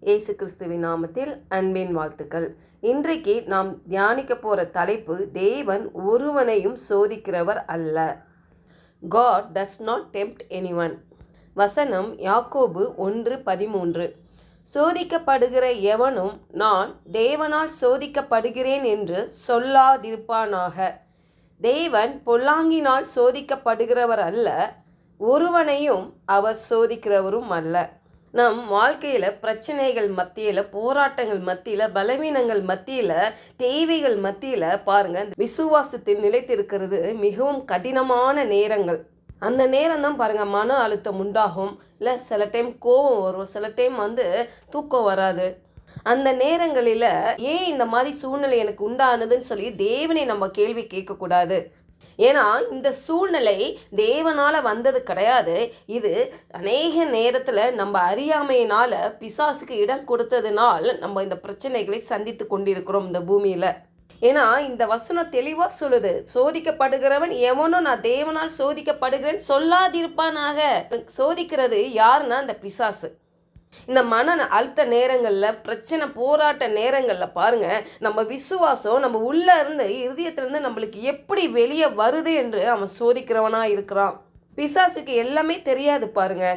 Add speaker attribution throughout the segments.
Speaker 1: இயேசு கிறிஸ்துவின் நாமத்தில் அன்பின் வாழ்த்துக்கள். இன்றைக்கு நாம் தியானிக்க போகிற தலைப்பு, தேவன் ஒருவனையும் சோதிக்கிறவர் அல்ல. God does not tempt anyone. வசனம் யாக்கோபு 1:13. சோதிக்கப்படுகிற எவனும் நான் தேவனால் சோதிக்கப்படுகிறேன் என்று சொல்லாதிருப்பானாக. தேவன் பொல்லாங்கினால் சோதிக்கப்படுகிறவர் அல்ல, ஒருவனையும் அவர் சோதிக்கிறவரும் அல்ல. நம் வாழ்க்கையில் பிரச்சனைகள் மத்தியில், போராட்டங்கள் மத்தியில், பலவீனங்கள் மத்தியில், தேவைகள் மத்தியில் பாருங்கள், விசுவாசத்தில் நிலைத்திருக்கிறது மிகவும் கடினமான நேரங்கள். அந்த நேரம் தான் பாருங்கள் மன அழுத்தம் உண்டாகும், இல்லை சில டைம் கோபம் வரும், சில டைம் தூக்கம் வராது. அந்த நேரங்களில் ஏன் இந்த மாதிரி சூழ்நிலை எனக்கு உண்டானதுன்னு சொல்லி தேவனை நம்ம கேள்வி கேட்கக்கூடாது. ஏன்னா இந்த சூழ்நிலை தேவனால் வந்தது கிடையாது. இது அநேக நேரத்தில் நம்ம அறியாமையினால் பிசாசுக்கு இடம் கொடுத்ததுனால் நம்ம இந்த பிரச்சனைகளை சந்தித்து கொண்டிருக்கிறோம் இந்த பூமியில். ஏன்னா இந்த வசனம் தெளிவாக சொல்லுது, சோதிக்கப்படுகிறவன் எவனும் நான் தேவனால் சோதிக்கப்படுகிறேன்னு சொல்லாதிருப்பானாக. சோதிக்கிறது யாருன்னா இந்த பிசாசு. இந்த மன அழுத்த நேரங்களில், பிரச்சனை போராட்ட நேரங்களில் பாருங்கள், நம்ம விசுவாசம் நம்ம உள்ளே இருந்து இருதயத்திலேருந்து நம்மளுக்கு எப்படி வெளியே வருது என்று அவன் சோதிக்கிறவனாக இருக்கிறான். பிசாசுக்கு எல்லாமே தெரியாது பாருங்க.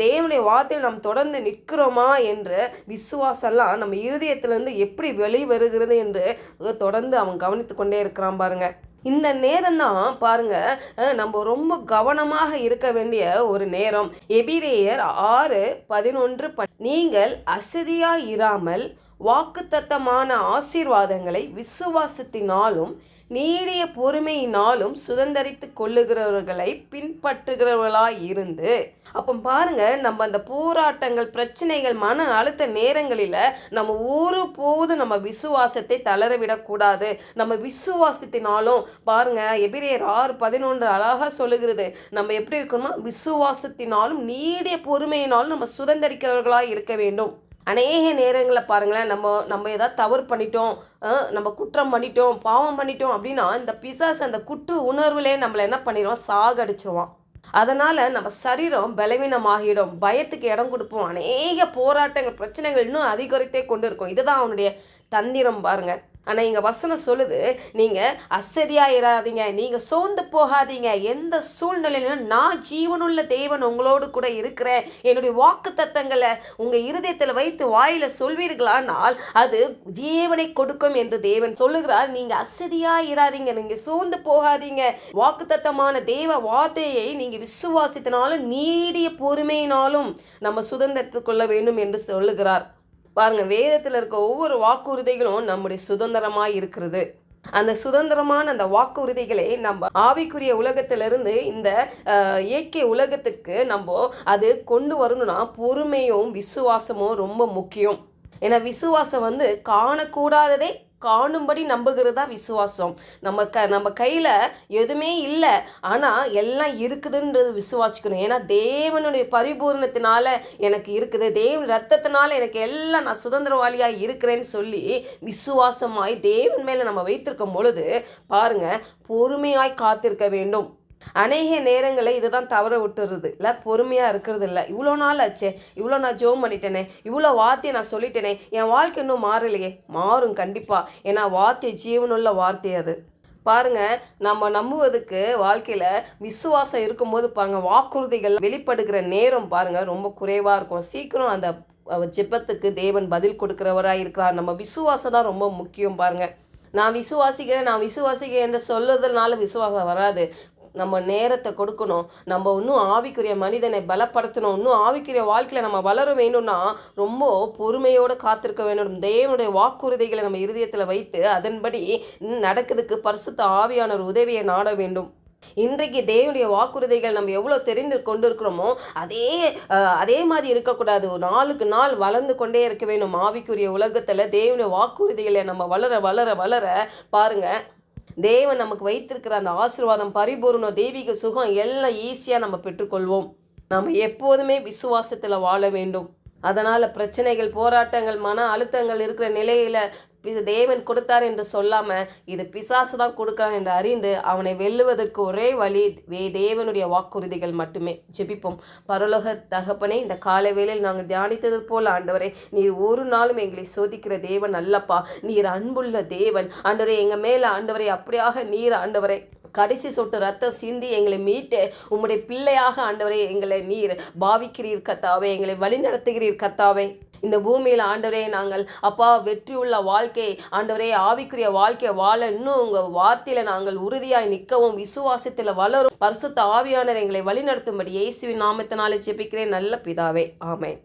Speaker 1: தேவனுடைய வார்த்தையில் நாம் தொடர்ந்து நிற்கிறோமா என்ற விசுவாசம்லாம் நம்ம இருதயத்திலேருந்து எப்படி வெளிவருகிறது என்று தொடர்ந்து அவன் கவனித்து கொண்டே இருக்கிறான் பாருங்க. இந்த நேரம் தான் பாருங்க நம்ம ரொம்ப கவனமாக இருக்க வேண்டிய ஒரு நேரம். எபிரேயர் 6:11, நீங்கள் அசதியாய் இராமல் வாக்குத்தத்தமான ஆசீர்வாதங்களை விசுவாசத்தினாலும் நீடிய பொறுமையினாலும் சுதந்தரித்து கொள்ளுகிறவர்களை பின்பற்றுகிறவர்களாய் இருந்து. அப்போ பாருங்க, நம்ம அந்த போராட்டங்கள், பிரச்சனைகள், மன அழுத்த நேரங்களில் நம்ம ஒருபோதும் நம்ம விசுவாசத்தை தளரவிடக்கூடாது. நம்ம விசுவாசத்தினாலும் பாருங்க, எபிரேயர் 6:11 அழகாக சொல்லுகிறது, நம்ம எப்படி இருக்கணுமா, விசுவாசத்தினாலும் நீடிய பொறுமையினாலும் நம்ம சுதந்தரிக்கிறவர்களாய் இருக்க வேண்டும். அநேக நேரங்களில் பாருங்களேன், நம்ம ஏதாவது தவறு பண்ணிட்டோம், நம்ம குற்றம் பண்ணிட்டோம், பாவம் பண்ணிட்டோம் அப்படின்னா இந்த பிசாசு அந்த குற்ற உணர்வுலேயே நம்மளை என்ன பண்ணிடுவோம், சாகடிச்சிருவான். அதனால் நம்ம சரீரம் பலவீனமாகிடும், பயத்துக்கு இடம் கொடுப்போம், அநேக போராட்டங்கள், பிரச்சனைகள் இன்னும் அதிகரித்தே கொண்டு இருக்கும். இதுதான் அவனுடைய தந்திரம் பாருங்கள். ஆனால் இங்கே வசனம் சொல்லுது, நீங்கள் அசதியாக இராதீங்க, நீங்கள் சோர்ந்து போகாதீங்க. எந்த சூழ்நிலையிலும் நான் ஜீவனுள்ள தேவன் உங்களோடு கூட இருக்கிறேன். என்னுடைய வாக்கு தத்தங்களை உங்கள் இருதயத்தில் வைத்து வாயில் சொல்வீர்களானால் அது ஜீவனை கொடுக்கும் என்று தேவன் சொல்லுகிறார். நீங்கள் அசதியாக இராதீங்க, நீங்கள் சோர்ந்து போகாதீங்க. வாக்கு தத்தமான தேவ வார்த்தையை நீங்கள் விசுவாசத்தினாலும் நீடிய பொறுமையினாலும் நம்ம சுதந்திரத்து கொள்ள வேண்டும் என்று சொல்லுகிறார். பாருங்க, வேதத்தில் இருக்க ஒவ்வொரு வாக்குறுதிகளும் நம்முடைய சுதந்திரமாக இருக்கிறது. அந்த சுதந்திரமான அந்த வாக்குறுதிகளை நம்ம ஆவிக்குரிய உலகத்திலிருந்து இந்த இயற்கை உலகத்துக்கு நம்ம அது கொண்டு வரணும்னா பொறுமையும் விசுவாசமும் ரொம்ப முக்கியம். ஏன்னா விசுவாசம் காணக்கூடாததே காணும்படி நம்புகிறதா விசுவாசம். நம்ம கையில் எதுவுமே இல்லை, ஆனால் எல்லாம் இருக்குதுன்றது விசுவாசிக்கணும். ஏன்னா தேவனுடைய பரிபூர்ணத்தினால எனக்கு இருக்குது, தேவன் ரத்தத்தினால எனக்கு எல்லாம் நான் சுதந்திரவாளியாக இருக்கிறேன்னு சொல்லி விசுவாசமாய் தேவன் மேலே நம்ம வைத்திருக்கும் பொழுது பாருங்க, பொறுமையாய் காத்திருக்க வேண்டும். அநேக நேரங்களில் இதை தான் தவற விட்டுறது இல்லை, பொறுமையாக இருக்கிறது இல்லை. இவ்வளோ நாள் ஆச்சே, இவ்வளோ நான் ஜோம் பண்ணிட்டேனே, இவ்வளோ வார்த்தையை நான் சொல்லிட்டேனே, என் வாழ்க்கை இன்னும் மாறலையே. மாறும் கண்டிப்பாக, ஏன்னா வார்த்தை ஜீவனுள்ள வார்த்தை. அது பாருங்க, நம்ம நம்புவதுக்கு வாழ்க்கையில் விசுவாசம் இருக்கும்போது பாருங்க, வாக்குறுதிகள் வெளிப்படுகிற நேரம் பாருங்க ரொம்ப குறைவாக இருக்கும். சீக்கிரம் அந்த ஜெபத்துக்கு தேவன் பதில் கொடுக்கிறவராக இருக்கிறார். நம்ம விசுவாசம் தான் ரொம்ப முக்கியம் பாருங்க. நான் விசுவாசிக்கிறேன் என்று சொல்லுறதுனால விசுவாசம் வராது. நம்ம நேரத்தை கொடுக்கணும், நம்ம இன்னும் ஆவிக்குரிய மனிதனை பலப்படுத்தணும், இன்னும் ஆவிக்குரிய வாழ்க்கையில் நம்ம வளர வேணும்னா ரொம்ப பொறுமையோடு காத்திருக்க வேண்டும். தேவனுடைய வாக்குறுதிகளை நம்ம இருதயத்தில் வைத்து அதன்படி நடக்கிறதுக்கு பரிசுத்த ஆவியானவர் உதவியை நாட வேண்டும். இன்றைக்கு தேவனுடைய வாக்குறுதிகள் நம்ம எவ்வளோ தெரிந்து கொண்டு இருக்கிறோமோ அதே மாதிரி இருக்கக்கூடாது. நாளுக்கு நாள் வளர்ந்து கொண்டே இருக்க வேண்டும். ஆவிக்குரிய உலகத்தில் தேவனுடைய வாக்குறுதிகளை நம்ம வளர வளர வளர பாருங்க, தேவன் நமக்கு வைத்திருக்கிற அந்த ஆசீர்வாதம், பரிபூர்ணம், தெய்வீக சுகம் எல்லாம் ஈஸியாக நம்ம பெற்றுக்கொள்வோம். நம்ம எப்போதுமே விசுவாசத்தில் வாழ வேண்டும். அதனால் பிரச்சனைகள், போராட்டங்கள், மன அழுத்தங்கள் இருக்கிற நிலையில் தேவன் கொடுத்தார் என்று சொல்லாமல் இது பிசாசு தான் கொடுக்கிறான் என்று அறிந்து அவனை வெல்லுவதற்கு ஒரே வழி தேவனுடைய வாக்குறுதிகள் மட்டுமே. ஜெபிப்போம். பரலோக தகப்பனே, இந்த காலை வேளையில் நாங்கள் தியானித்தது போல் ஆண்டவரே, நீர் ஒரு நாளும் எங்களை சோதிக்கிற தேவன் அல்லப்பா. நீர் அன்புள்ள தேவன் ஆண்டவரே. எங்கள் மேலே ஆண்டவரே அப்படியாக நீர் ஆண்டவரே கடைசி சொட்டு ரத்தம் சிந்தி எங்களை மீட்டு உம்முடைய பிள்ளையாக ஆண்டவரே எங்களை நீர் பாவிக்கிறீர் கத்தாவே. எங்களை வழி நடத்துகிறீர் கத்தாவே. இந்த பூமியில் ஆண்டவரே நாங்கள் அப்பா வெற்றியுள்ள வாழ்க்கை ஆண்டவரே ஆவிக்குரிய வாழ்க்கை வாழ இன்னும் உங்கள் வார்த்தையில் நாங்கள் உறுதியாய் நிற்கவும் விசுவாசத்தில் வளரும் பரிசுத்த ஆவியானவர் எங்களை வழி நடத்தும்படி இயேசுவின் நாமத்தினாலே ஜெபிக்கிறேன் நல்ல பிதாவே. ஆமென்.